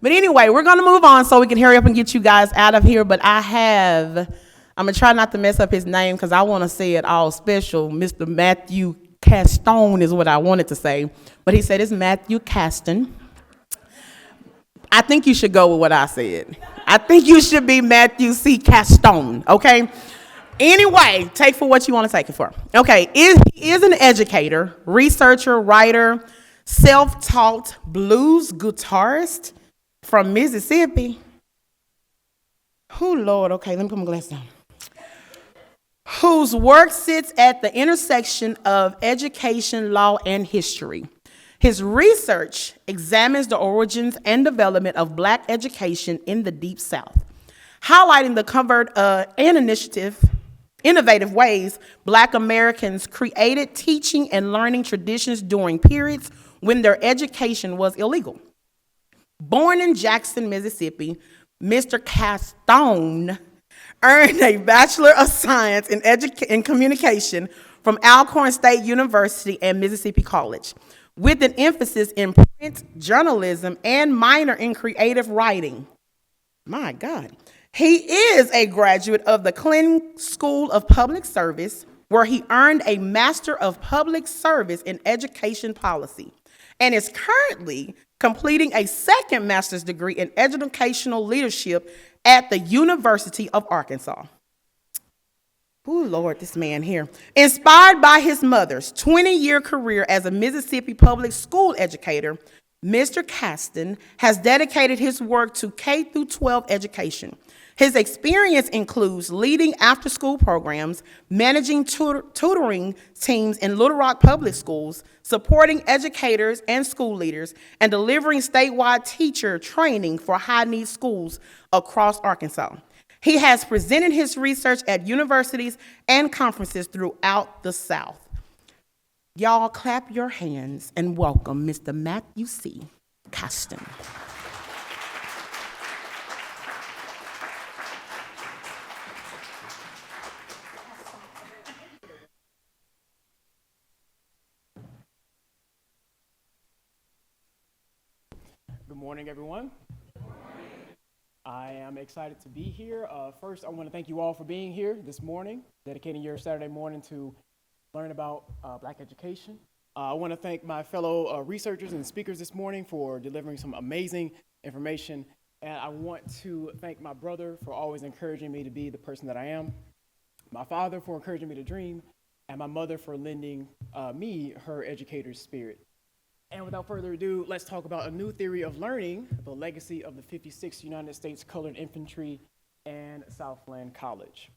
But anyway, we're going to move on so we can hurry up and get you guys out of here. But I'm going to try not to mess up his name because I want to say it all special. Mr. Matthew Caston is what I wanted to say. But he said it's Matthew Caston. I think you should go with what I said. I think you should be Matthew C. Caston, okay? Anyway, take for what you want to take it for. Okay, he is an educator, researcher, writer, self-taught blues guitarist from Mississippi. Oh, Lord, okay, let me put my glasses on. Whose work sits at the intersection of education, law, and history. His research examines the origins and development of Black education in the Deep South, highlighting the covert and innovative ways Black Americans created teaching and learning traditions during periods when their education was illegal. Born in Jackson, Mississippi, Mr. Caston earned a Bachelor of Science in Communication from Alcorn State University and Mississippi College, with an emphasis in print journalism and minor in creative writing. My God. He is a graduate of the Clinton School of Public Service, where he earned a Master of Public Service in Education Policy, and is currently completing a second master's degree in educational leadership at the University of Arkansas. Oh, Lord, this man here. Inspired by his mother's 20-year career as a Mississippi public school educator, Mr. Caston has dedicated his work to K-12 education. His experience includes leading after-school programs, managing tutoring teams in Little Rock Public Schools, supporting educators and school leaders, and delivering statewide teacher training for high-need schools across Arkansas. He has presented his research at universities and conferences throughout the South. Y'all clap your hands and welcome Mr. Matthew C. Caston. Good morning, everyone. I am excited to be here. First, I want to thank you all for being here this morning, dedicating your Saturday morning to learn about Black education. I want to thank my fellow researchers and speakers this morning for delivering some amazing information. And I want to thank my brother for always encouraging me to be the person that I am, my father for encouraging me to dream, and my mother for lending me her educator's spirit. And without further ado, let's talk about a new theory of learning, the legacy of the 56th United States Colored Infantry and Southland College.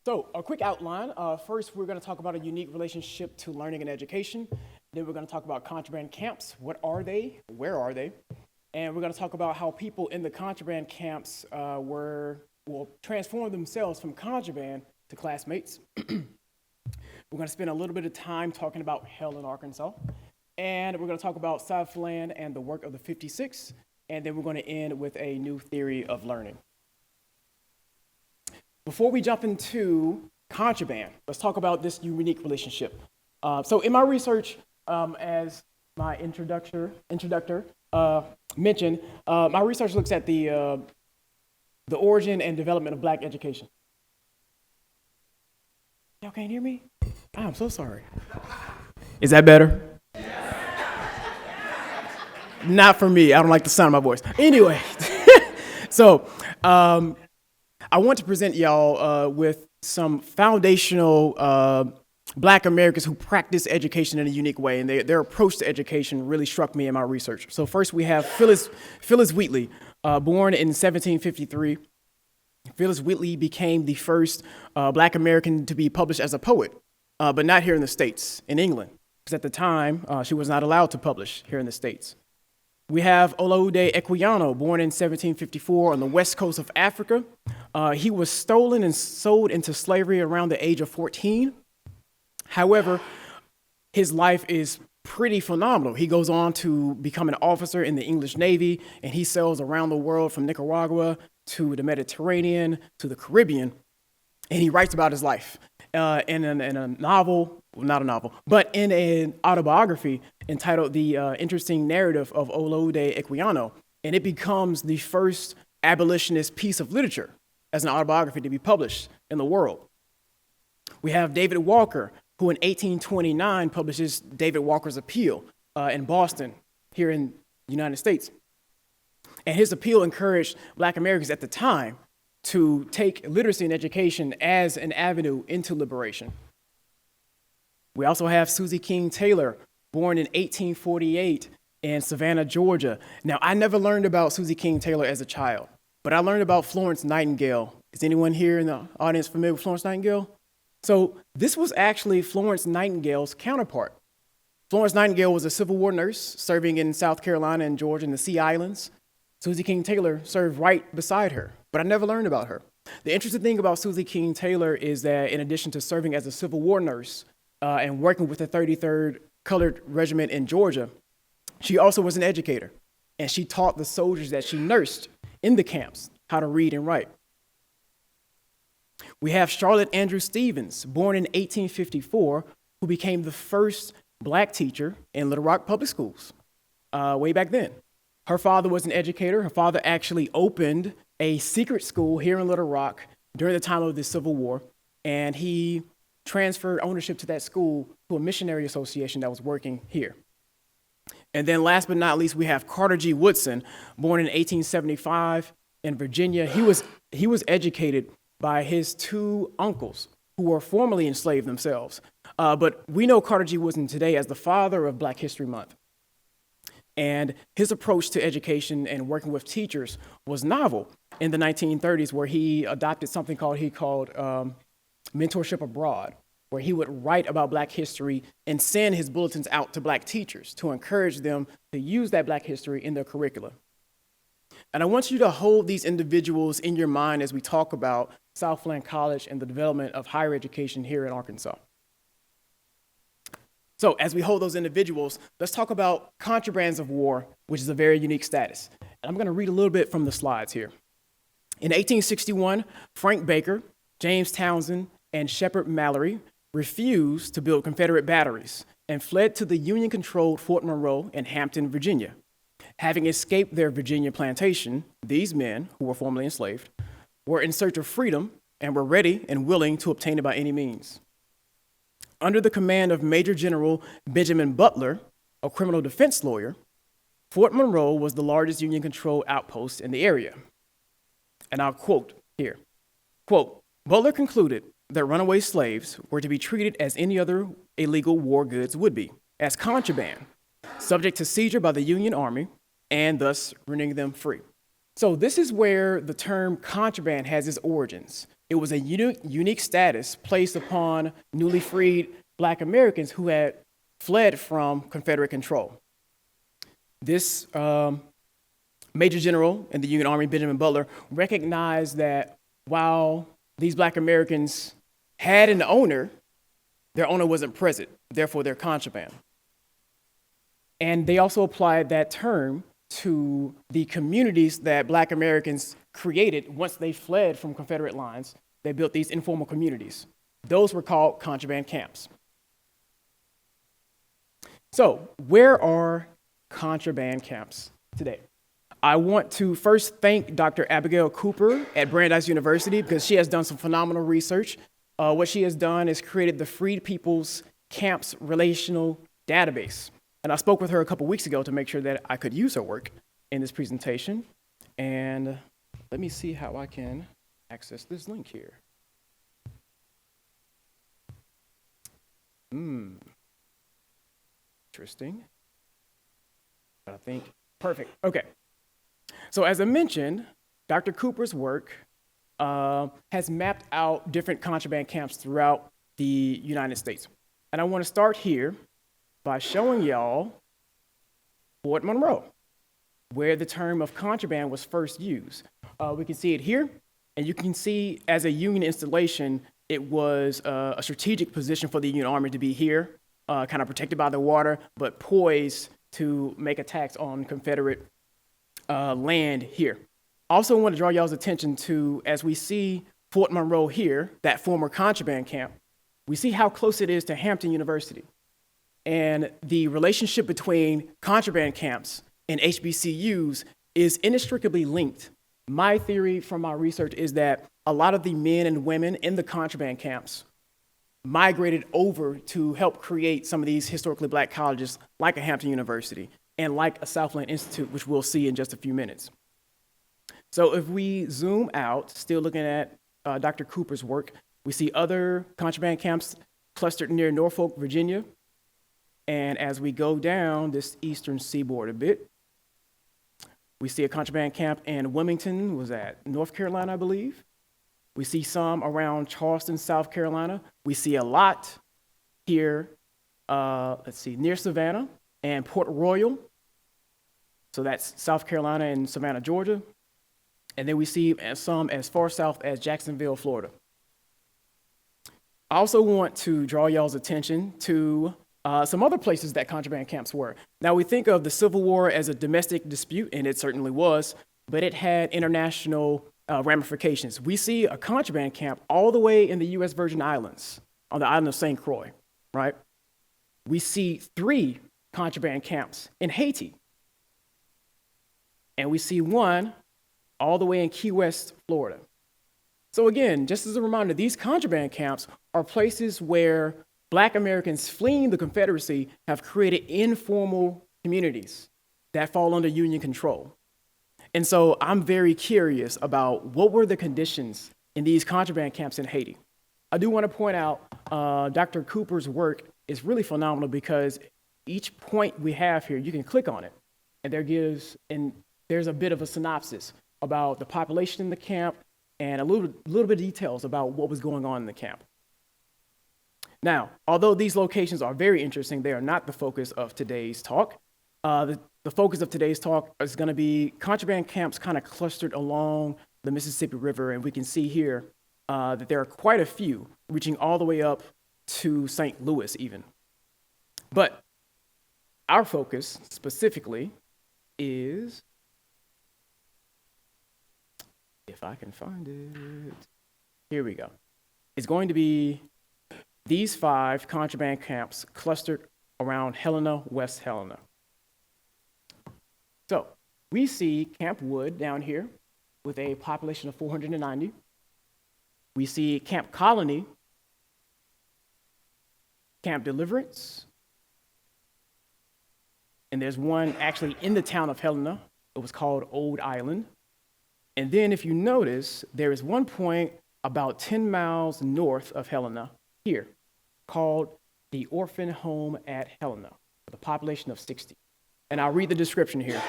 So, a quick outline. First, we're going to talk about a unique relationship to learning and education. Then we're going to talk about contraband camps. What are they? Where are they? And we're going to talk about how people in the contraband camps will transform themselves from contraband to classmates. We're going to spend a little bit of time talking about hell in Arkansas, and we're going to talk about Southland and the work of the 56, and then we're going to end with a new theory of learning. Before we jump into contraband, let's talk about this unique relationship. So in my research, as my introductor mentioned, my research looks at the origin and development of Black education. Y'all can't hear me? I'm so sorry. Is that better? Not for me. I don't like the sound of my voice. Anyway, so I want to present y'all with some foundational Black Americans who practice education in a unique way, and their approach to education really struck me in my research. So first we have Phyllis Wheatley, born in 1753. Phyllis Wheatley became the first Black American to be published as a poet, but not here in the States, in England, because at the time she was not allowed to publish here in the States. We have Olaude Equiano, born in 1754 on the west coast of Africa. He was stolen and sold into slavery around the age of 14. However, his life is pretty phenomenal. He goes on to become an officer in the English Navy, and he sails around the world from Nicaragua to the Mediterranean to the Caribbean, and he writes about his life. in a novel, well, not a novel, but in an autobiography entitled The Interesting Narrative of Olaudah Equiano, and it becomes the first abolitionist piece of literature as an autobiography to be published in the world. We have David Walker, who in 1829 publishes David Walker's Appeal in Boston, here in the United States. And his appeal encouraged Black Americans at the time to take literacy and education as an avenue into liberation. We also have Susie King Taylor, born in 1848 in Savannah, Georgia. Now, I never learned about Susie King Taylor as a child, but I learned about Florence Nightingale. Is anyone here in the audience familiar with Florence Nightingale? So this was actually Florence Nightingale's counterpart. Florence Nightingale was a Civil War nurse serving in South Carolina and Georgia in the Sea Islands. Susie King Taylor served right beside her, but I never learned about her. The interesting thing about Susie King Taylor is that in addition to serving as a Civil War nurse and working with the 33rd Colored Regiment in Georgia, she also was an educator, and she taught the soldiers that she nursed in the camps how to read and write. We have Charlotte Andrew Stevens, born in 1854, who became the first Black teacher in Little Rock Public Schools way back then. Her father was an educator. Her father actually opened a secret school here in Little Rock during the time of the Civil War, and he transferred ownership to that school to a missionary association that was working here. And then last but not least, we have Carter G. Woodson, born in 1875 in Virginia. He was educated by his two uncles who were formerly enslaved themselves. But we know Carter G. Woodson today as the father of Black History Month. And his approach to education and working with teachers was novel in the 1930s, where he adopted something he called mentorship abroad, where he would write about Black history and send his bulletins out to Black teachers to encourage them to use that Black history in their curricula. And I want you to hold these individuals in your mind as we talk about Southland College and the development of higher education here in Arkansas. So as we hold those individuals, let's talk about contrabands of war, which is a very unique status. And I'm going to read a little bit from the slides here. In 1861, Frank Baker, James Townsend, and Shepard Mallory refused to build Confederate batteries and fled to the Union-controlled Fort Monroe in Hampton, Virginia. Having escaped their Virginia plantation, these men, who were formerly enslaved, were in search of freedom and were ready and willing to obtain it by any means. Under the command of Major General Benjamin Butler, a criminal defense lawyer, Fort Monroe was the largest Union-controlled outpost in the area. And I'll quote here, quote, Butler concluded that runaway slaves were to be treated as any other illegal war goods would be, as contraband, subject to seizure by the Union Army, and thus rendering them free. So this is where the term contraband has its origins. It was a unique status placed upon newly freed Black Americans who had fled from Confederate control. This Major General in the Union Army, Benjamin Butler, recognized that while these Black Americans had an owner, their owner wasn't present, therefore they're contraband. And they also applied that term to the communities that Black Americans created once they fled from Confederate lines. They built these informal communities. Those were called contraband camps. So, where are contraband camps today? I want to first thank Dr. Abigail Cooper at Brandeis University because she has done some phenomenal research. What she has done is created the Freed People's Camps Relational Database. And I spoke with her a couple weeks ago to make sure that I could use her work in this presentation. And let me see how I can access this link here. Interesting. I think, perfect, okay. So as I mentioned, Dr. Cooper's work has mapped out different contraband camps throughout the United States. And I want to start here by showing y'all Fort Monroe, where the term of contraband was first used. We can see it here, and you can see as a Union installation, it was a strategic position for the Union Army to be here, kind of protected by the water, but poised to make attacks on Confederate land here. Also want to draw y'all's attention to, as we see Fort Monroe here, that former contraband camp, we see how close it is to Hampton University. And the relationship between contraband camps and HBCUs is inextricably linked. My theory from my research is that a lot of the men and women in the contraband camps migrated over to help create some of these historically black colleges like a Hampton University and like a Southland Institute, which we'll see in just a few minutes. So if we zoom out, still looking at Dr. Cooper's work, we see other contraband camps clustered near Norfolk, Virginia. And as we go down this eastern seaboard a bit, we see a contraband camp in Wilmington, was that North Carolina, I believe. We see some around Charleston, South Carolina. We see a lot here, near Savannah and Port Royal. So that's South Carolina and Savannah, Georgia. And then we see some as far south as Jacksonville, Florida. I also want to draw y'all's attention to some other places that contraband camps were. Now, we think of the Civil War as a domestic dispute, and it certainly was, but it had international ramifications. We see a contraband camp all the way in the U.S. Virgin Islands, on the island of St. Croix, right? We see 3 contraband camps in Haiti. And we see one all the way in Key West, Florida. So again, just as a reminder, these contraband camps are places where Black Americans fleeing the Confederacy have created informal communities that fall under Union control. And so I'm very curious about what were the conditions in these contraband camps in Haiti. I do want to point out Dr. Cooper's work is really phenomenal because each point we have here, you can click on it, and there's a bit of a synopsis about the population in the camp and a little bit of details about what was going on in the camp. Now, although these locations are very interesting, they are not the focus of today's talk. The focus of today's talk is going to be contraband camps kind of clustered along the Mississippi River, and we can see here that there are quite a few, reaching all the way up to St. Louis even. But our focus specifically is, if I can find it, here we go. It's going to be these 5 contraband camps clustered around Helena, West Helena. So we see Camp Wood down here with a population of 490. We see Camp Colony, Camp Deliverance, and there's one actually in the town of Helena. It was called Old Island. And then if you notice, there is one point about 10 miles north of Helena here called the Orphan Home at Helena, with a population of 60. And I'll read the description here.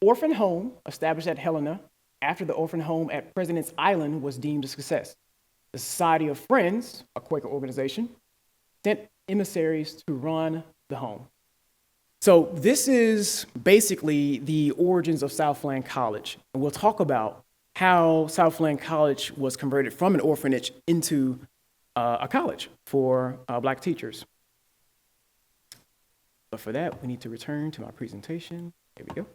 Orphan Home, established at Helena after the Orphan Home at President's Island was deemed a success. The Society of Friends, a Quaker organization, sent emissaries to run the home. So this is basically the origins of Southland College. And we'll talk about how Southland College was converted from an orphanage into a college for Black teachers. But for that, we need to return to my presentation. Here we go.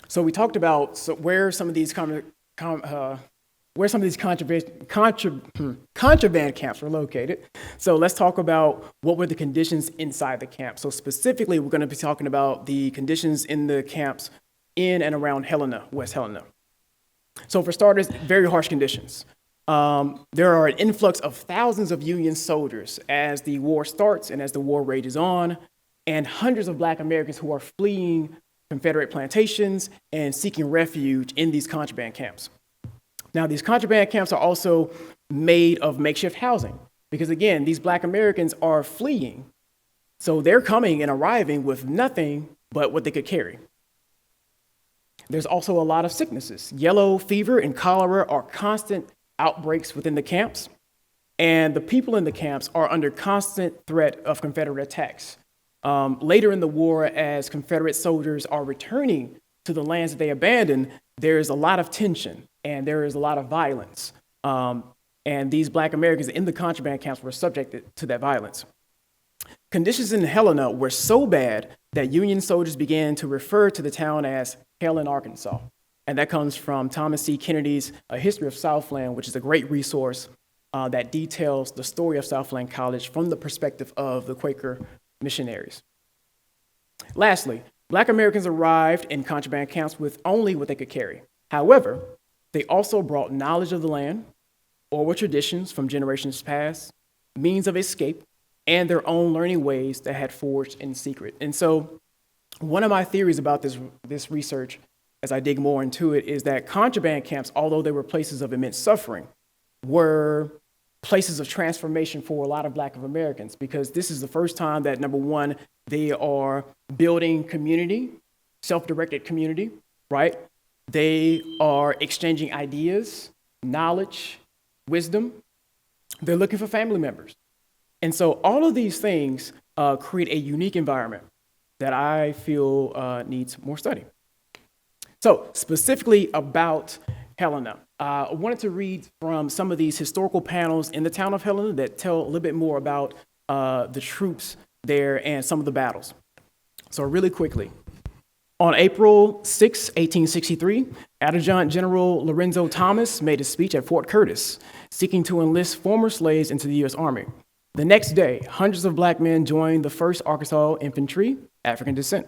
So we talked about where some of these contraband camps were located. So let's talk about what were the conditions inside the camp. So specifically, we're going to be talking about the conditions in the camps in and around Helena, West Helena. So for starters, very harsh conditions. There are an influx of thousands of Union soldiers as the war starts and as the war rages on, and hundreds of Black Americans who are fleeing Confederate plantations and seeking refuge in these contraband camps. Now, these contraband camps are also made of makeshift housing because, again, these Black Americans are fleeing. So they're coming and arriving with nothing but what they could carry. There's also a lot of sicknesses. Yellow fever and cholera are constant outbreaks within the camps, and the people in the camps are under constant threat of Confederate attacks. Later in the war, as Confederate soldiers are returning to the lands that they abandoned, there is a lot of tension and there is a lot of violence. And these Black Americans in the contraband camps were subjected to that violence. Conditions in Helena were so bad that Union soldiers began to refer to the town as Helen, Arkansas. And that comes from Thomas C. Kennedy's A History of Southland, which is a great resource that details the story of Southland College from the perspective of the Quaker missionaries. Lastly, Black Americans arrived in contraband camps with only what they could carry. However, they also brought knowledge of the land, oral traditions from generations past, means of escape, and their own learning ways that had forged in secret. And so one of my theories about this research, as I dig more into it, is that contraband camps, although they were places of immense suffering, were places of transformation for a lot of Black Americans, because this is the first time that, number one, they are building community, self-directed community, right? They are exchanging ideas, knowledge, wisdom. They're looking for family members. And so all of these things create a unique environment that I feel needs more study. So specifically about Helena, I wanted to read from some of these historical panels in the town of Helena that tell a little bit more about the troops there and some of the battles. So really quickly, on April 6, 1863, Adjutant General Lorenzo Thomas made a speech at Fort Curtis, seeking to enlist former slaves into the U.S. Army. The next day, hundreds of Black men joined the 1st Arkansas Infantry, African descent.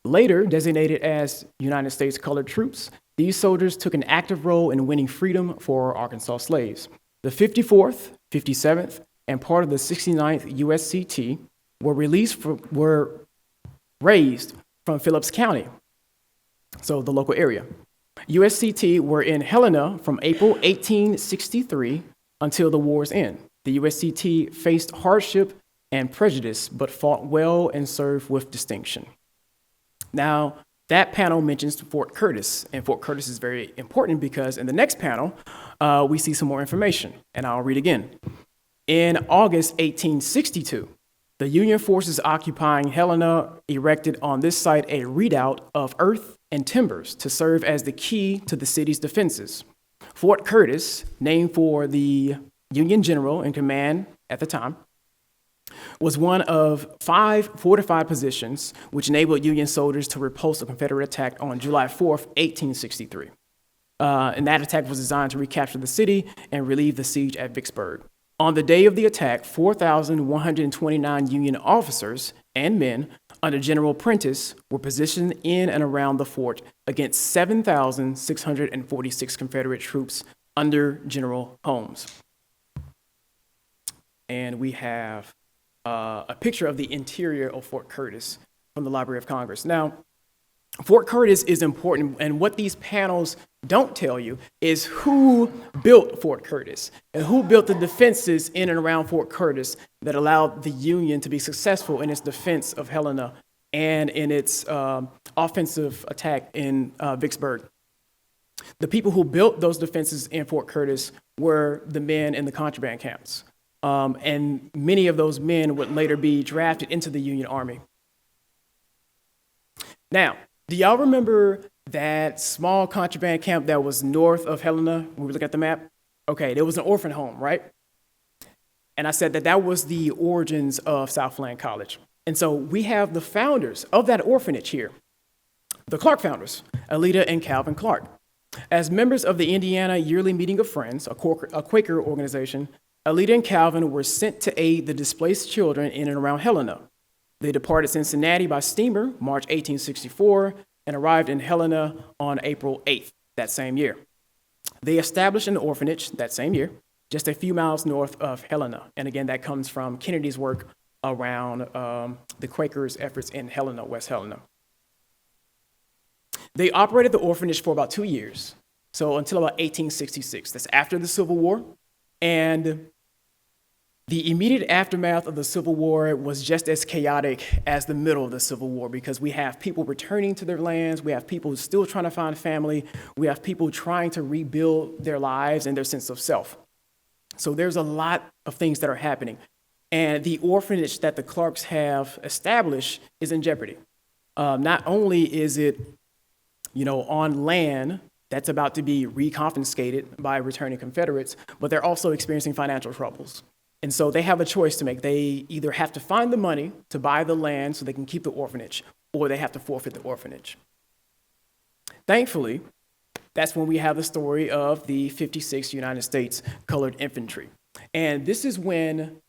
Later designated as United States Colored Troops, these soldiers took an active role in winning freedom for Arkansas slaves. The 54th, 57th, and part of the 69th USCT were raised from Phillips County, so the local area. USCT were in Helena from April 1863 until the war's end. The USCT faced hardship and prejudice, but fought well and served with distinction. Now, that panel mentions Fort Curtis, and Fort Curtis is very important because in the next panel, we see some more information, and I'll read again. In August 1862, the Union forces occupying Helena erected on this site a redoubt of earth and timbers to serve as the key to the city's defenses. Fort Curtis, named for the Union general in command at the time, was one of 5 fortified positions which enabled Union soldiers to repulse a Confederate attack on July 4th, 1863. And that attack was designed to recapture the city and relieve the siege at Vicksburg. On the day of the attack, 4,129 Union officers and men under General Prentice were positioned in and around the fort against 7,646 Confederate troops under General Holmes. And we have a picture of the interior of Fort Curtis from the Library of Congress. Now, Fort Curtis is important, and what these panels don't tell you is who built Fort Curtis and who built the defenses in and around Fort Curtis that allowed the Union to be successful in its defense of Helena and in its offensive attack in Vicksburg. The people who built those defenses in Fort Curtis were the men in the contraband camps. And many of those men would later be drafted into the Union Army. Now, do y'all remember that small contraband camp that was north of Helena when we look at the map? Okay, there was an orphan home, right? And I said that was the origins of Southland College. And so we have the founders of that orphanage here, the Clark founders, Alida and Calvin Clark. As members of the Indiana Yearly Meeting of Friends, a Quaker organization, Alida and Calvin were sent to aid the displaced children in and around Helena. They departed Cincinnati by steamer, March 1864, and arrived in Helena on April 8th that same year. They established an orphanage that same year, just a few miles north of Helena. And again, that comes from Kennedy's work around the Quakers' efforts in Helena, West Helena. They operated the orphanage for about 2 years, so until about 1866. That's after the Civil War. And the immediate aftermath of the Civil War was just as chaotic as the middle of the Civil War, because we have people returning to their lands, we have people still trying to find family, we have people trying to rebuild their lives and their sense of self. So there's a lot of things that are happening. And the orphanage that the Clarks have established is in jeopardy. Not only is it, on land that's about to be reconfiscated by returning Confederates, but they're also experiencing financial troubles. And so they have a choice to make. They either have to find the money to buy the land so they can keep the orphanage, or they have to forfeit the orphanage. Thankfully, that's when we have the story of the 56th United States Colored Infantry. And this is when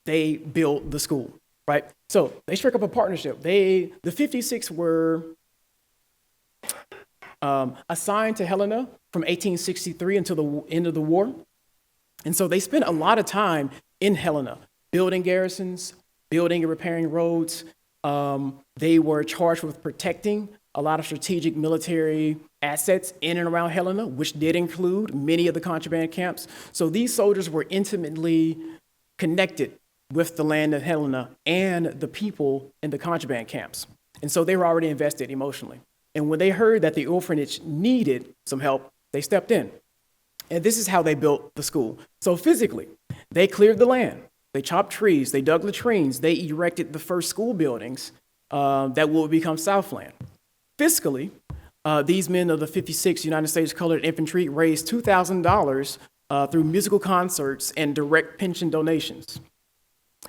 they built the school, right? So they struck up a partnership. The 56 were assigned to Helena from 1863 until the end of the war. And so they spent a lot of time in Helena, building garrisons, building and repairing roads. They were charged with protecting a lot of strategic military assets in and around Helena, which did include many of the contraband camps. So these soldiers were intimately connected with the land of Helena and the people in the contraband camps. And so they were already invested emotionally. And when they heard that the orphanage needed some help, they stepped in. And this is how they built the school. So physically, they cleared the land. They chopped trees. They dug latrines. They erected the first school buildings that will become Southland. Fiscally, these men of the 56th United States Colored Infantry raised $2,000 through musical concerts and direct pension donations.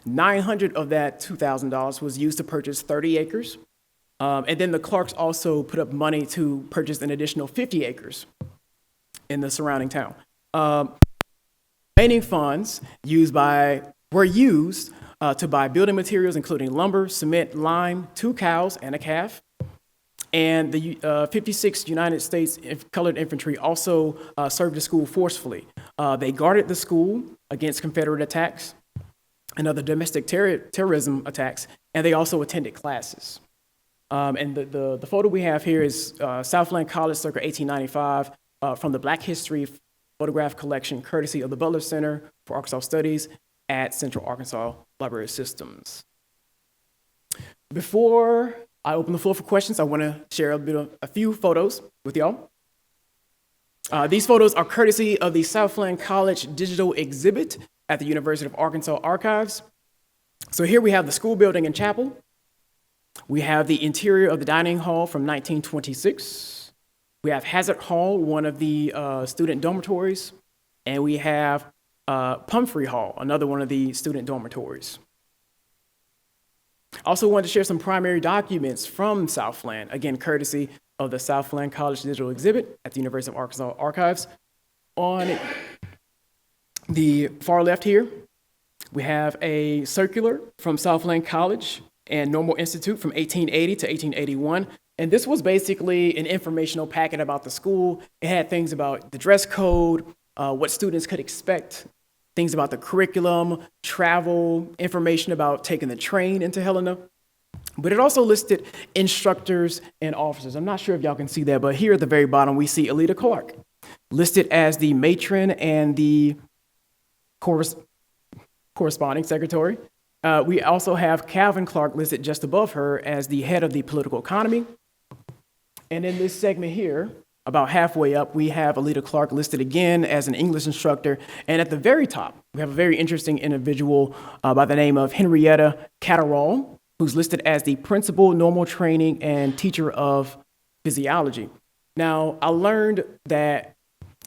$900 of that $2,000 was used to purchase 30 acres. And then the Clarks also put up money to purchase an additional 50 acres in the surrounding town. Remaining funds were used to buy building materials, including lumber, cement, lime, 2 cows, and a calf. And the 56th United States Colored Infantry also served the school forcefully. They guarded the school against Confederate attacks and other domestic terrorism attacks, and they also attended classes. And the photo we have here is Southland College circa 1895 from the Black History Photograph Collection, courtesy of the Butler Center for Arkansas Studies at Central Arkansas Library Systems. Before I open the floor for questions, I want to share a few photos with y'all. These photos are courtesy of the Southland College digital exhibit at the University of Arkansas Archives. So here we have the school building and chapel. We have the interior of the dining hall from 1926. We have Hazard Hall, one of the student dormitories. And we have Pumphrey Hall, another one of the student dormitories. Also wanted to share some primary documents from Southland, again, courtesy of the Southland College digital exhibit at the University of Arkansas Archives. On the far left here, we have a circular from Southland College and Normal Institute from 1880 to 1881. And this was basically an informational packet about the school. It had things about the dress code, what students could expect, things about the curriculum, travel, information about taking the train into Helena. But it also listed instructors and officers. I'm not sure if y'all can see that, but here at the very bottom, we see Alita Clark listed as the matron and the corresponding secretary. We also have Calvin Clark listed just above her as the head of the political economy. And in this segment here, about halfway up, we have Alita Clark listed again as an English instructor. And at the very top, we have a very interesting individual by the name of Henrietta Catterall, who's listed as the principal, normal training, and teacher of physiology. Now, I learned that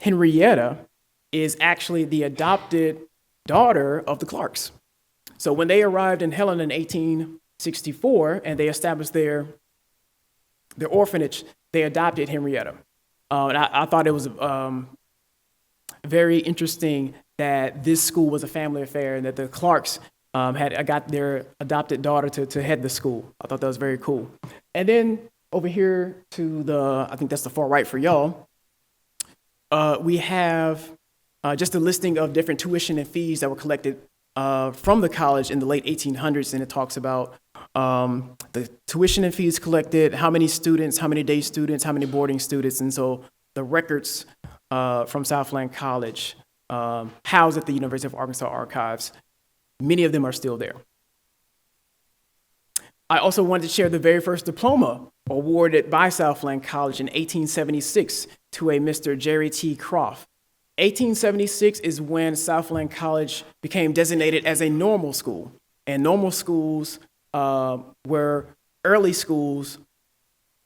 Henrietta is actually the adopted daughter of the Clarks. So when they arrived in Helena in 1864 and they established their orphanage, they adopted Henrietta. And I thought it was very interesting that this school was a family affair and that the Clarks had got their adopted daughter to head the school. I thought that was very cool. And then over here to I think that's the far right for y'all, we have just a listing of different tuition and fees that were collected from the college in the late 1800s, and it talks about the tuition and fees collected, how many students, how many day students, how many boarding students, and so the records from Southland College housed at the University of Arkansas Archives, many of them are still there. I also wanted to share the very first diploma awarded by Southland College in 1876 to a Mr. Jerry T. Croft. 1876 is when Southland College became designated as a normal school. And normal schools were early schools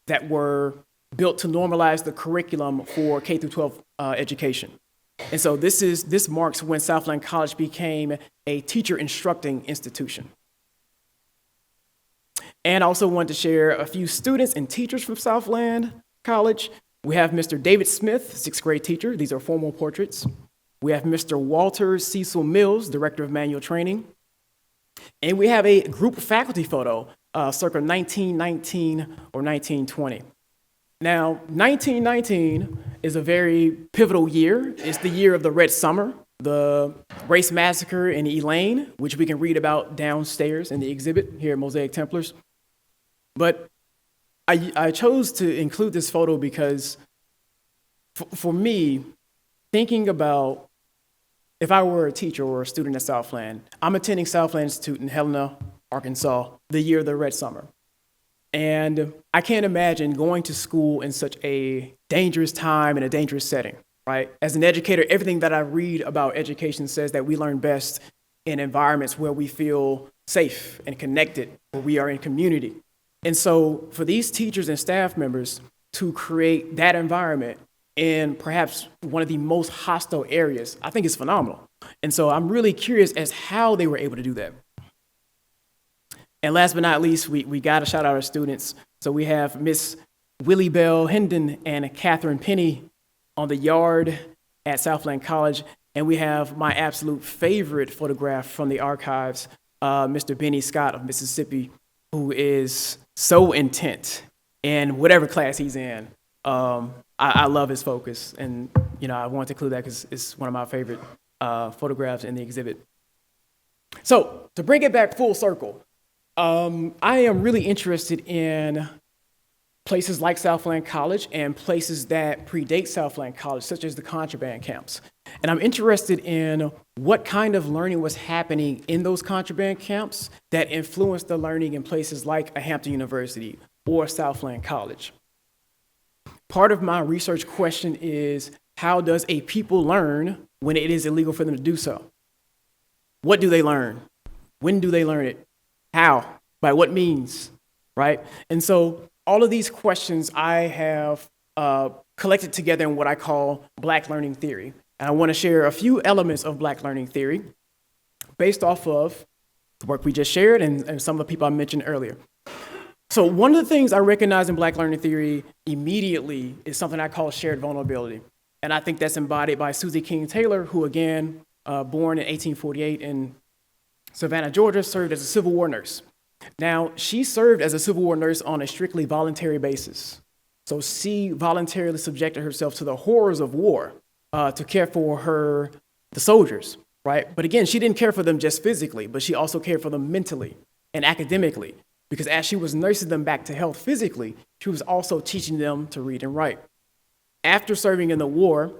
that were built to normalize the curriculum for K through 12 education. And so this marks when Southland College became a teacher instructing institution. And I also want to share a few students and teachers from Southland College. We have Mr. David Smith, sixth grade teacher. These are formal portraits. We have Mr. Walter Cecil Mills, director of manual training. And we have a group faculty photo, circa 1919 or 1920. Now, 1919 is a very pivotal year. It's the year of the Red Summer, the race massacre in Elaine, which we can read about downstairs in the exhibit here at Mosaic Templars. But I chose to include this photo because for me, thinking about if I were a teacher or a student at Southland, I'm attending Southland Institute in Helena, Arkansas, the year of the Red Summer. And I can't imagine going to school in such a dangerous time and a dangerous setting, right? As an educator, everything that I read about education says that we learn best in environments where we feel safe and connected, where we are in community. And so for these teachers and staff members to create that environment in perhaps one of the most hostile areas, I think it's phenomenal. And so I'm really curious as how they were able to do that. And last but not least, we got to shout out our students. So we have Miss Willie Bell Hendon and Catherine Penny on the yard at Southland College. And we have my absolute favorite photograph from the archives, Mr. Benny Scott of Mississippi, who is so intent in whatever class he's in. I love his focus. And, I wanted to include that because it's one of my favorite photographs in the exhibit. So to bring it back full circle, I am really interested in places like Southland College and places that predate Southland College, such as the contraband camps. And I'm interested in what kind of learning was happening in those contraband camps that influenced the learning in places like a Hampton University or Southland College. Part of my research question is, how does a people learn when it is illegal for them to do so? What do they learn? When do they learn it? How? By what means? Right? And so all of these questions I have collected together in what I call Black learning theory. And I want to share a few elements of Black learning theory based off of the work we just shared and some of the people I mentioned earlier. So one of the things I recognize in Black learning theory immediately is something I call shared vulnerability. And I think that's embodied by Susie King Taylor, who again, born in 1848 in Savannah, Georgia, served as a Civil War nurse. Now, she served as a Civil War nurse on a strictly voluntary basis. So she voluntarily subjected herself to the horrors of war to care for the soldiers, right? But again, she didn't care for them just physically, but she also cared for them mentally and academically, because as she was nursing them back to health physically, she was also teaching them to read and write. After serving in the war,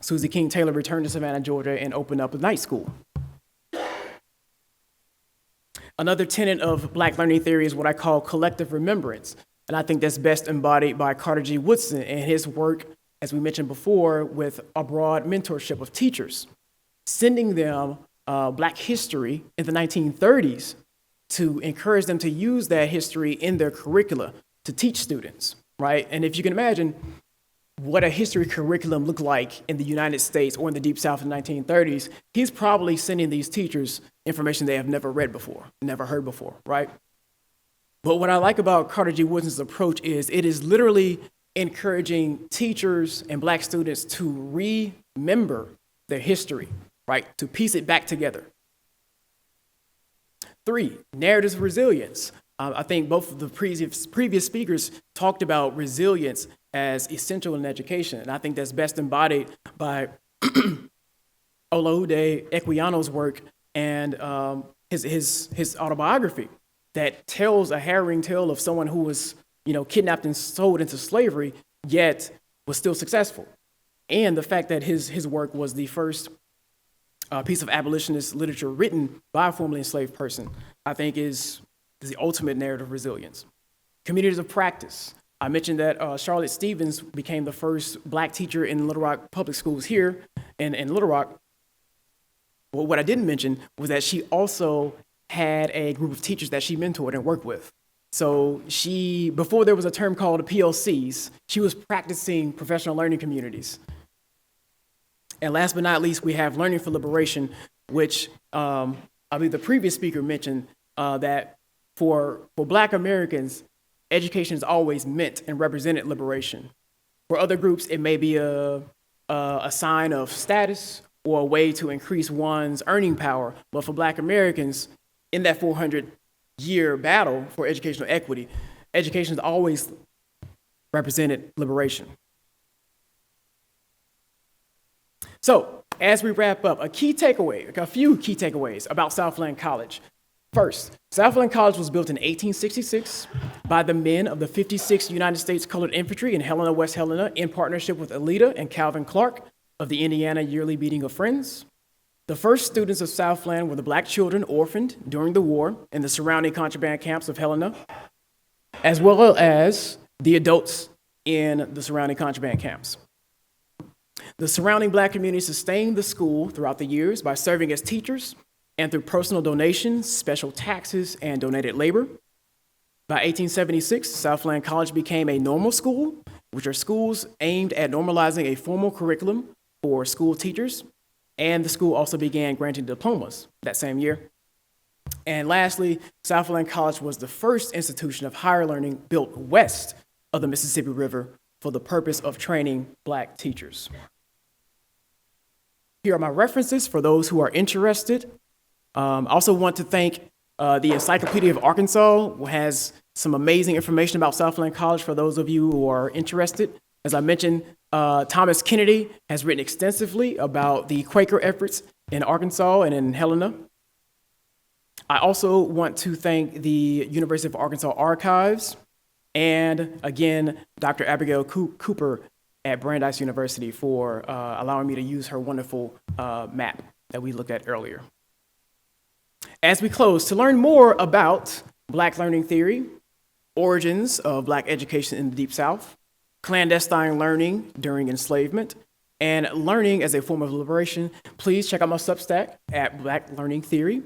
Susie King Taylor returned to Savannah, Georgia, and opened up a night school. Another tenet of Black learning theory is what I call collective remembrance. And I think that's best embodied by Carter G. Woodson and his work, as we mentioned before, with a broad mentorship of teachers, sending them Black history in the 1930s to encourage them to use that history in their curricula to teach students, right? And if you can imagine what a history curriculum looked like in the United States or in the Deep South in the 1930s, he's probably sending these teachers information they have never read before, never heard before, right? But what I like about Carter G. Woodson's approach is it is literally encouraging teachers and Black students to remember their history, right? To piece it back together. 3, narrative resilience. I think both of the previous speakers talked about resilience as essential in education, and I think that's best embodied by Olaude Equiano's work and his autobiography that tells a harrowing tale of someone who was, kidnapped and sold into slavery, yet was still successful. And the fact that his work was the first piece of abolitionist literature written by a formerly enslaved person, I think is the ultimate narrative resilience. Communities of practice. I mentioned that Charlotte Stevens became the first Black teacher in Little Rock Public Schools here in Little Rock. Well, what I didn't mention was that she also had a group of teachers that she mentored and worked with. So before there was a term called PLCs, she was practicing professional learning communities. And last but not least, we have Learning for Liberation, which I believe the previous speaker mentioned that for Black Americans, education has always meant and represented liberation. For other groups, it may be a sign of status or a way to increase one's earning power. But for Black Americans, in that 400-year battle for educational equity, education has always represented liberation. So, as we wrap up, a few key takeaways about Southland College. First, Southland College was built in 1866 by the men of the 56th United States Colored Infantry in Helena, West Helena, in partnership with Alida and Calvin Clark of the Indiana Yearly Meeting of Friends. The first students of Southland were the Black children orphaned during the war in the surrounding contraband camps of Helena, as well as the adults in the surrounding contraband camps. The surrounding Black community sustained the school throughout the years by serving as teachers and through personal donations, special taxes, and donated labor. By 1876, Southland College became a normal school, which are schools aimed at normalizing a formal curriculum for school teachers, and the school also began granting diplomas that same year. And lastly, Southland College was the first institution of higher learning built west of the Mississippi River for the purpose of training Black teachers. Here are my references for those who are interested. I also want to thank the Encyclopedia of Arkansas, who has some amazing information about Southland College for those of you who are interested. As I mentioned, Thomas Kennedy has written extensively about the Quaker efforts in Arkansas and in Helena. I also want to thank the University of Arkansas Archives and, again, Dr. Abigail Cooper at Brandeis University for allowing me to use her wonderful map that we looked at earlier. As we close, to learn more about Black learning theory, origins of Black education in the Deep South, clandestine learning during enslavement, and learning as a form of liberation, please check out my Substack at Black Learning Theory.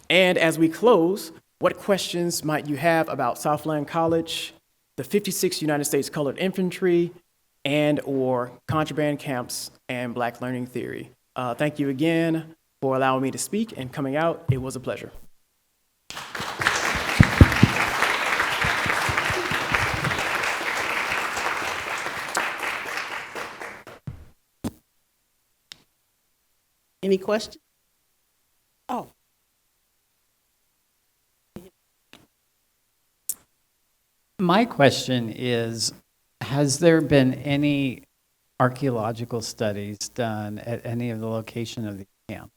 And as we close, what questions might you have about Southland College, the 56th United States Colored Infantry, and or contraband camps and Black learning theory? Thank you again for allowing me to speak and coming out. It was a pleasure. Any questions? Oh. My question is, has there been any archaeological studies done at any of the location of the camp?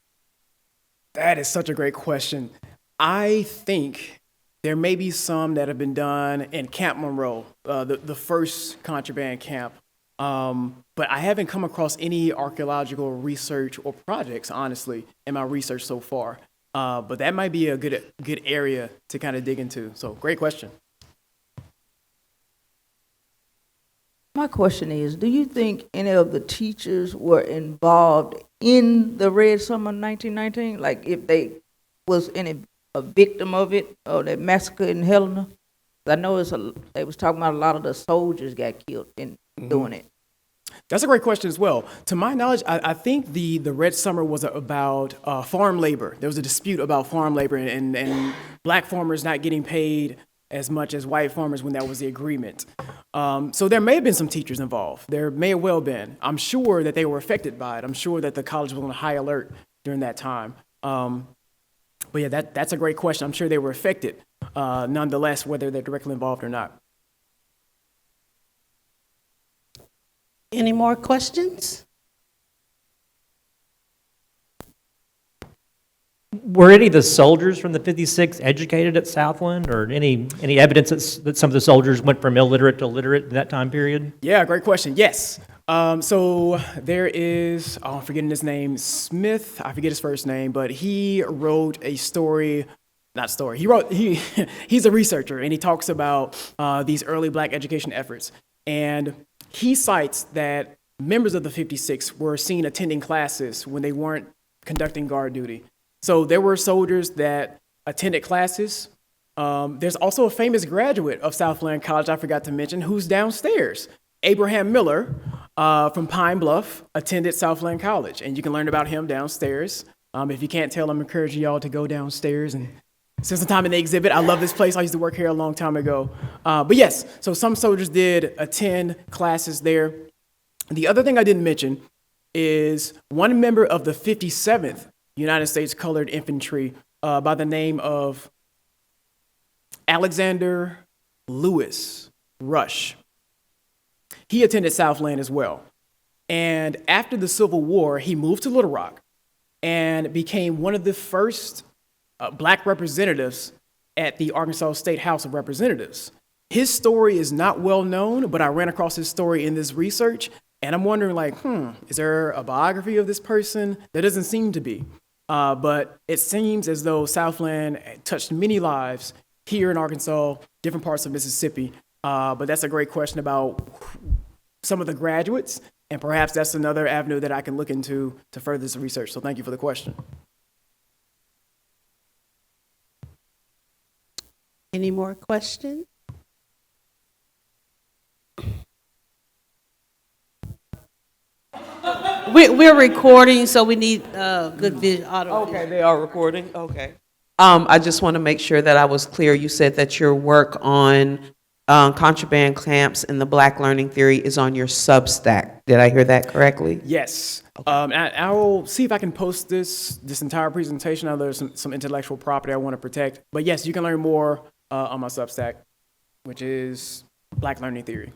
That is such a great question. I think there may be some that have been done in Camp Monroe, the first contraband camp. But I haven't come across any archaeological research or projects, honestly, in my research so far. But that might be a good area to kind of dig into. So great question. My question is, do you think any of the teachers were involved in the Red Summer 1919? Like if they was a victim of it or the massacre in Helena? I know they was talking about a lot of the soldiers got killed in doing it. That's a great question as well. To my knowledge, I think the Red Summer was about farm labor. There was a dispute about farm labor and Black farmers not getting paid as much as white farmers when that was the agreement. So there may have been some teachers involved. There may have well been. I'm sure that they were affected by it. I'm sure that the college was on high alert during that time. But yeah, that's a great question. I'm sure they were affected, nonetheless, whether they're directly involved or not. Any more questions? Were any of the soldiers from the 56 educated at Southland, or any evidence that some of the soldiers went from illiterate to literate in that time period? Yeah, great question. Yes. So there is, I'm forgetting his name, Smith, I forget his first name, but he wrote a story, he's a researcher, and he talks about these early Black education efforts. And he cites that members of the 56 were seen attending classes when they weren't conducting guard duty. So there were soldiers that attended classes. There's also a famous graduate of Southland College I forgot to mention who's downstairs. Abraham Miller from Pine Bluff attended Southland College, and you can learn about him downstairs. If you can't tell, I'm encouraging y'all to go downstairs and spend some time in the exhibit. I love this place. I used to work here a long time ago. But yes, so some soldiers did attend classes there. The other thing I didn't mention is one member of the 57th United States Colored Infantry by the name of Alexander Lewis Rush. He attended Southland as well. And after the Civil War, he moved to Little Rock and became one of the first black representatives at the Arkansas State House of Representatives. His story is not well known, but I ran across his story in this research, and I'm wondering, like, is there a biography of this person? There doesn't seem to be. But it seems as though Southland touched many lives here in Arkansas, different parts of Mississippi. But that's a great question about some of the graduates, and perhaps that's another avenue that I can look into to further this research. So thank you for the question. Any more questions? We're recording, so we need good audio. Okay, they are recording, okay. I just want to make sure that I was clear. You said that your work on contraband camps and the Black learning theory is on your Substack. Did I hear that correctly? Yes. I will see if I can post this entire presentation. I know there's some intellectual property I want to protect. But yes, you can learn more on my Substack, which is Black Learning Theory.